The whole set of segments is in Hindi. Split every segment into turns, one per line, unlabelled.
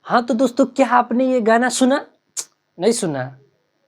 हाँ तो दोस्तों, क्या आपने ये गाना सुना? नहीं सुना?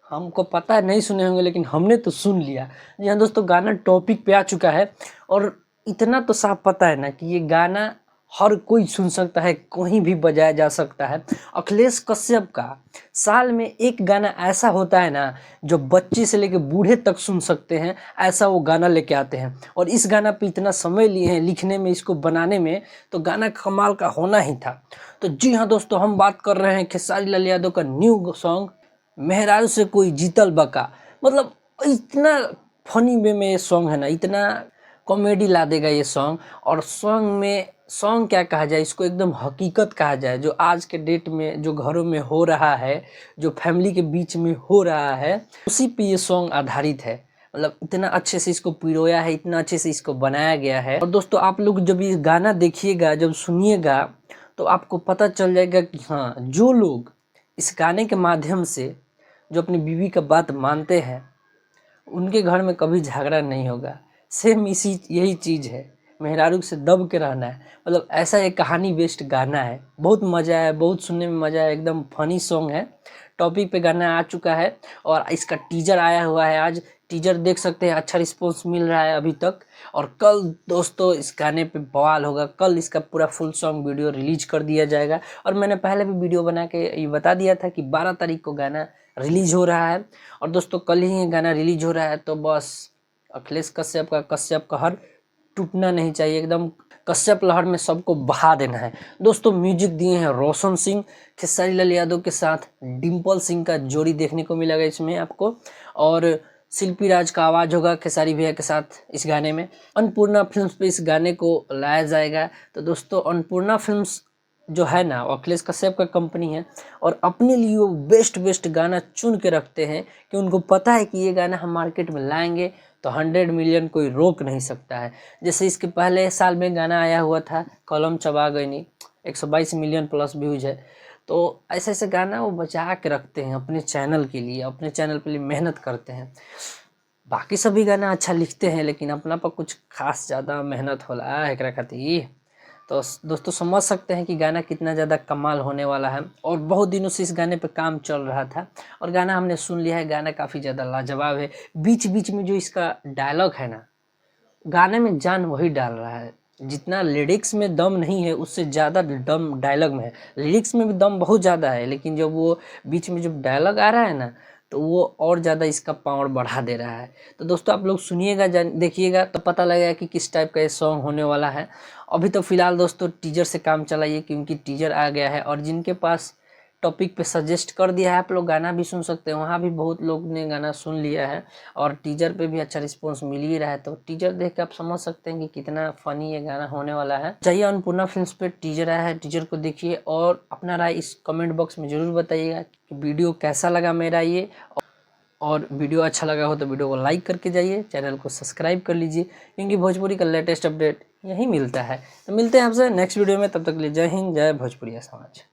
हमको पता है नहीं सुने होंगे, लेकिन हमने तो सुन लिया। जी हाँ दोस्तों, गाना टॉपिक पे आ चुका है और इतना तो साफ पता है ना कि ये गाना हर कोई सुन सकता है, कहीं भी बजाया जा सकता है। अखिलेश कश्यप का साल में एक गाना ऐसा होता है ना जो बच्चे से लेकर बूढ़े तक सुन सकते हैं, ऐसा वो गाना लेके आते हैं। और इस गाना पे इतना समय लिए हैं लिखने में, इसको बनाने में, तो गाना कमाल का होना ही था। तो जी हाँ दोस्तों, हम बात कर रहे हैं खेसारी लाल यादव का न्यू सॉन्ग मेहरारू से कोई जीतल बका। मतलब इतना फनी वे में ये सॉन्ग है ना, इतना कॉमेडी ला देगा ये सॉन्ग। और सॉन्ग क्या कहा जाए, इसको एकदम हकीकत कहा जाए, जो आज के डेट में जो घरों में हो रहा है, जो फैमिली के बीच में हो रहा है, उसी पे ये सॉन्ग आधारित है। मतलब इतना अच्छे से इसको पिरोया है, इतना अच्छे से इसको बनाया गया है। और दोस्तों, आप लोग जब ये गाना देखिएगा, जब सुनिएगा, तो आपको पता चल जाएगा कि हाँ, जो लोग इस गाने के माध्यम से जो अपनी बीवी का बात मानते हैं, उनके घर में कभी झगड़ा नहीं होगा। सेम यही चीज़ है, मेहरारू से दब के रहना है। मतलब ऐसा एक कहानी बेस्ड गाना है, बहुत मज़ा है, बहुत सुनने में मज़ा है, एकदम फनी सॉन्ग है। टॉपिक पे गाना आ चुका है और इसका टीजर आया हुआ है। आज टीजर देख सकते हैं, अच्छा रिस्पॉन्स मिल रहा है अभी तक। और कल दोस्तों इस गाने पे बवाल होगा, कल इसका पूरा फुल सॉन्ग वीडियो रिलीज कर दिया जाएगा। और मैंने पहले भी वीडियो बना के ये बता दिया था कि 12 तारीख को गाना रिलीज हो रहा है। और दोस्तों कल ही ये गाना रिलीज हो रहा है, तो बस अखिलेश कश्यप का हर टूटना नहीं चाहिए, एकदम कश्यप लहर में सबको बहा देना है। दोस्तों म्यूजिक दिए हैं रोशन सिंह, खेसारी लाल यादव के साथ डिम्पल सिंह का जोड़ी देखने को मिलेगा इसमें आपको। और शिल्पी राज का आवाज़ होगा खेसारी भैया के साथ इस गाने में। अन्नपूर्णा फिल्म्स पे इस गाने को लाया जाएगा। तो दोस्तों अन्नपूर्णा फिल्म्स जो है ना, वो अखिलेश कश्यप का कंपनी है और अपने लिए वो बेस्ट गाना चुन के रखते हैं कि उनको पता है कि ये गाना हम मार्केट में लाएंगे तो 100 मिलियन कोई रोक नहीं सकता है। जैसे इसके पहले साल में गाना आया हुआ था कलम चबा गईनी, 122 मिलियन प्लस व्यूज है। तो ऐसे ऐसे गाना वो बचा के रखते हैं अपने चैनल के लिए, अपने चैनल के लिए मेहनत करते हैं। बाकी सभी गाना अच्छा लिखते हैं, लेकिन अपना पर कुछ खास ज़्यादा मेहनत होला एकरा खातिर। तो दोस्तों समझ सकते हैं कि गाना कितना ज़्यादा कमाल होने वाला है। और बहुत दिनों से इस गाने पे काम चल रहा था और गाना हमने सुन लिया है। गाना काफ़ी ज़्यादा लाजवाब है। बीच बीच में जो इसका डायलॉग है ना, गाने में जान वही डाल रहा है। जितना लिरिक्स में दम नहीं है, उससे ज़्यादा दम डायलॉग में है। लिरिक्स में भी दम बहुत ज़्यादा है, लेकिन जब वो बीच में जब डायलॉग आ रहा है ना, तो वो और ज़्यादा इसका पावर बढ़ा दे रहा है। तो दोस्तों आप लोग सुनिएगा, देखिएगा, तो पता लगेगा कि किस टाइप का ये सॉन्ग होने वाला है। अभी तो फिलहाल दोस्तों टीजर से काम चलाइए, क्योंकि टीजर आ गया है। और जिनके पास टॉपिक पे सजेस्ट कर दिया है, आप लोग गाना भी सुन सकते हैं, वहाँ भी बहुत लोग ने गाना सुन लिया है और टीजर पे भी अच्छा रिस्पांस मिल ही रहा है। तो टीजर देख के आप समझ सकते हैं कि कितना फनी ये गाना होने वाला है। चाहिए अन्नपूर्णा फिल्म्स पे टीजर आया है, टीजर को देखिए और अपना राय इस कमेंट बॉक्स में ज़रूर बताइएगा कि वीडियो कैसा लगा मेरा ये। और वीडियो अच्छा लगा हो तो वीडियो को लाइक करके जाइए, चैनल को सब्सक्राइब कर लीजिए, क्योंकि भोजपुरी का लेटेस्ट अपडेट यहीं मिलता है। तो मिलते हैं आपसे नेक्स्ट वीडियो में, तब तक के लिए जय हिंद, जय भोजपुरिया समाज।